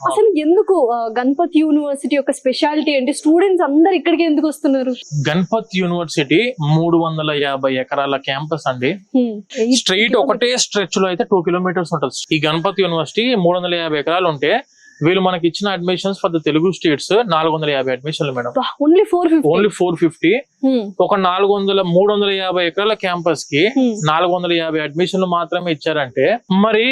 అసలు ఎందుకు గణపతి యూనివర్సిటీ యొక్క స్పెషాలిటీ ఏంటి? స్టూడెంట్స్ అందరు ఇక్కడికి ఎందుకు వస్తున్నారు? గణపతి యూనివర్సిటీ 350 ఎకరాల క్యాంపస్ అండి. స్ట్రైట్ ఒకటే స్ట్రెచ్ లో అయితే 2 కిలోమీటర్స్ ఉంటుంది. ఈ గణపతి యూనివర్సిటీ 350 ఎకరాలు ఉంటే వీళ్ళు మనకి ఇచ్చిన admissions for the Telugu states 450 అడ్మిషన్లు మేడం. ఓన్లీ 450. ఒక 350 ఎకరాల క్యాంపస్ కి 450 అడ్మిషన్లు మాత్రమే ఇచ్చారంటే మరి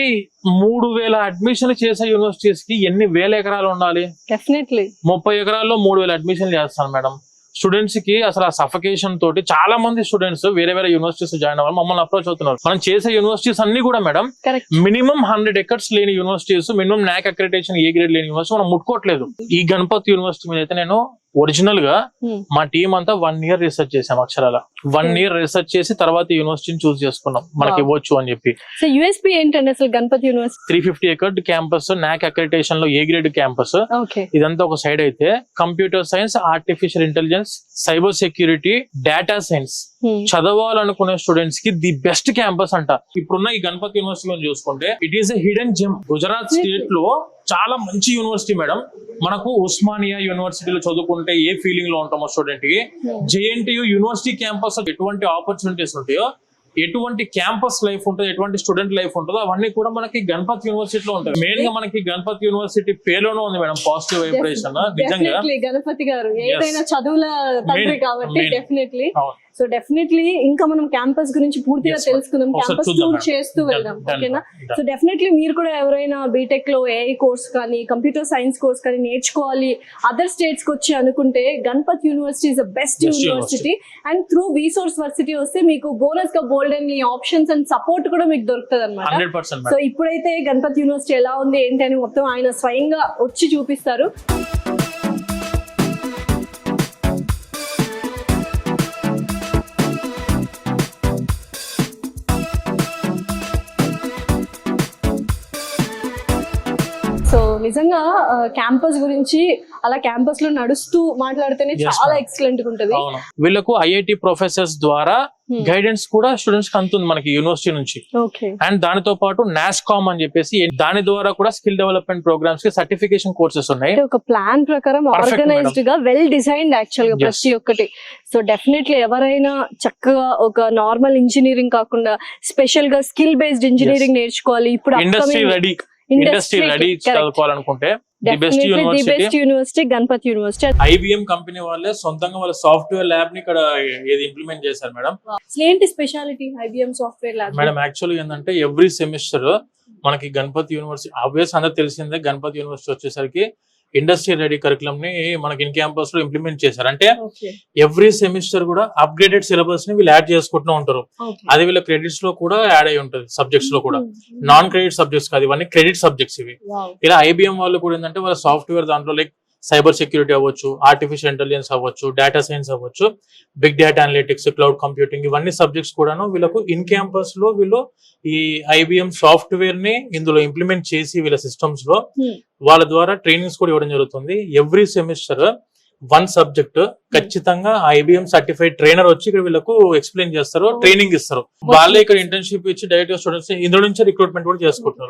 3000 అడ్మిషన్లు చేసే యూనివర్సిటీస్ కి ఎన్ని వేల ఎకరాలు ఉండాలి? డెఫినెట్లీ 30 ఎకరాల్లో 3000 అడ్మిషన్లు చేస్తాను మేడం. స్టూడెంట్స్ కి అసలు ఆ సఫికేషన్ తోటి చాలా మంది స్టూడెంట్స్ వేరే యూనివర్సిటీస్ జాయిన్ అవ్వాలి మమ్మల్ని అప్రోచ్ అవుతున్నారు. మనం చేసే యూనివర్సిటీస్ అన్ని కూడా మేడం మినిమం 100 ఎకర్స్ లేని universities, minimum NAC accreditation A grade లేని యూనివర్సిటీ మనం ముట్టుకోవట్లేదు. ఈ గణపతి యూనివర్సిటీ మీద అయితే నేను ఒరిజినల్ గా మా టీం అంతా 1 year రీసెర్చ్ చేసాం. అక్షరాల 1 year రీసెర్చ్ చేసి తర్వాత యూనివర్సిటీని చూస్ చేసుకున్నాం మనకి ఇవ్వచ్చు అని చెప్పి. సో యూఎస్పీ ఏంటండి అసలు Ganpat university? 350 acre campus, NAC accreditation లో ఏ గ్రేడ్ క్యాంపస్. ఇదంతా ఒక సైడ్ అయితే computer science, artificial intelligence, cyber security, data science చదవాలనుకునే స్టూడెంట్స్ కి ది బెస్ట్ క్యాంపస్ అంట. ఇప్పుడున్న ఈ గణపతి యూనివర్సిటీ చూసుకుంటే it is a hidden gem. Gujarat state లో చాలా మంచి యూనివర్సిటీ మేడం. మనకు ఉస్మానియా యూనివర్సిటీలో చదువుకుంటే ఏ ఫీలింగ్ లో ఉంటామో స్టూడెంట్ కి, JNTU యూనివర్సిటీ క్యాంపస్ ఎటువంటి ఆపర్చునిటీస్ ఉంటాయో, ఎటువంటి క్యాంపస్ లైఫ్ ఉంటుందో, ఎటువంటి స్టూడెంట్ లైఫ్ ఉంటుందో అవన్నీ కూడా మనకి గణపతి యూనివర్సిటీలో ఉంటాయి. మెయిన్ గా మనకి గణపతి యూనివర్సిటీ పేరులోనే ఉంది మేడం పాజిటివ్ వైబ్రేషన్. నిజంగా గణపతి గారు ఏదైనా చదువుల తండ్రి కాబట్టి డెఫినెట్లీ. సో డెఫినెట్లీ ఇంకా మనం క్యాంపస్ గురించి పూర్తిగా తెలుసుకుందాం, క్యాంపస్ టూర్ చేస్తూ వెళ్దాం. ఓకేనా? సో డెఫినెట్లీ మీరు కూడా ఎవరైనా బీటెక్ లో AI కోర్స్ కానీ కంప్యూటర్ సైన్స్ కోర్స్ కానీ నేర్చుకోవాలి అదర్ స్టేట్స్ కి వచ్చి అనుకుంటే Ganapati university is the best university. And through విసోర్స్ వర్సిటీ వస్తే మీకు బోనస్ గా బోల్డెన్ ఆప్షన్స్ అండ్ సపోర్ట్ కూడా మీకు దొరుకుతుంది అనమాట. సో ఇప్పుడైతే గణపతి యూనివర్సిటీ ఎలా ఉంది ఏంటి అని మొత్తం ఆయన స్వయంగా వచ్చి చూపిస్తారు. సో నిజంగా క్యాంపస్ గురించి అలా క్యాంపస్ లో నడుస్తూ మాట్లాడితేనే చాలా ఎక్సలెంట్ గా ఉంటది. వీళ్ళకు IIT ప్రొఫెసర్స్ ద్వారా గైడెన్స్ కూడా స్టూడెంట్స్ కి అందుతుంది మనకి యూనివర్సిటీ నుంచి. అండ్ దానితో పాటు NASSCOM అని చెప్పేసి దాని ద్వారా కూడా స్కిల్ డెవలప్మెంట్ ప్రోగ్రామ్స్ కి సర్టిఫికేషన్ కోర్సెస్ ఉన్నాయి. ఒక ప్లాన్ ప్రకారం ఆర్గనైజ్డ్ గా వెల్ డిజైన్డ్ యాక్చువల్ గా ప్రతి ఒక్కటి. సో డెఫినెట్లీ ఎవరైనా చక్కగా ఒక నార్మల్ ఇంజనీరింగ్ కాకుండా స్పెషల్ గా స్కిల్ బేస్డ్ ఇంజనీరింగ్ నేర్చుకోవాలి, ఇప్పుడు ఇండస్ట్రీ రెడీ చదువుకోవాలనుకుంటే the best university Ganapati university. IBM company వాళ్ళే సొంతంగా వాళ్ళ సాఫ్ట్వేర్ ల్యాబ్ ని ఇక్కడ ఇంప్లిమెంట్ చేశారు మేడం. ఏంటి speciality IBM software lab? Madam యాక్చువల్గా ఏంటంటే ఎవ్రీ సెమిస్టర్ మనకి గణపతి యూనివర్సిటీ ఆబ్వియస్ అందరూ తెలిసిందే, గణపతి యూనివర్సిటీ వచ్చేసరికి ఇండస్ట్రీ రెడీ కరికులం ని మనకి ఇన్ క్యాంపస్ లో ఇంప్లిమెంట్ చేశారు. అంటే ఎవ్రీ సెమిస్టర్ కూడా అప్గ్రేడెడ్ సిలబస్ ని వీళ్ళు యాడ్ చేసుకుంటూ ఉంటారు. అది వీళ్ళ క్రెడిట్స్ లో కూడా యాడ్ అయి ఉంటుంది, సబ్జెక్ట్స్ లో కూడా. నాన్ క్రెడిట్ సబ్జెక్ట్స్ కాదు, ఇవన్నీ క్రెడిట్ సబ్జెక్ట్స్ ఇవి. ఇలా IBM వాళ్ళు కూడా ఏంటంటే వాళ్ళ సాఫ్ట్వేర్ దాంట్లో లైక్ సైబర్ సెక్యూరిటీ అవ్వచ్చు, ఆర్టిఫిషియల్ ఇంటెలిజెన్స్ అవ్వచ్చు, డేటా సైన్స్ అవ్వచ్చు, big data analytics, cloud computing, ఇవన్నీ సబ్జెక్ట్స్ కూడాను వీళ్ళకు ఇన్ క్యాంపస్ లో వీళ్ళు ఈ IBM సాఫ్ట్వేర్ ని ఇందులో ఇంప్లిమెంట్ చేసి వీళ్ళ సిస్టమ్స్ లో వాళ్ళ ద్వారా ట్రైనింగ్స్ కూడా ఇవ్వడం జరుగుతుంది. ఎవ్రీ సెమిస్టర్ 1 సబ్జెక్ట్ ఖచ్చితంగా IBM సర్టిఫైడ్ ట్రైనర్ వచ్చి ఇక్కడ వీళ్ళకు ఎక్స్ప్లెయిన్ చేస్తారు, ట్రైనింగ్ ఇస్తారు. వాళ్ళే ఇక్కడ ఇంటర్న్షిప్ ఇచ్చి డైరెక్ట్ గా స్టూడెంట్స్ ఇందులో నుంచి రిక్రూట్మెంట్ కూడా చేసుకుంటున్నారు.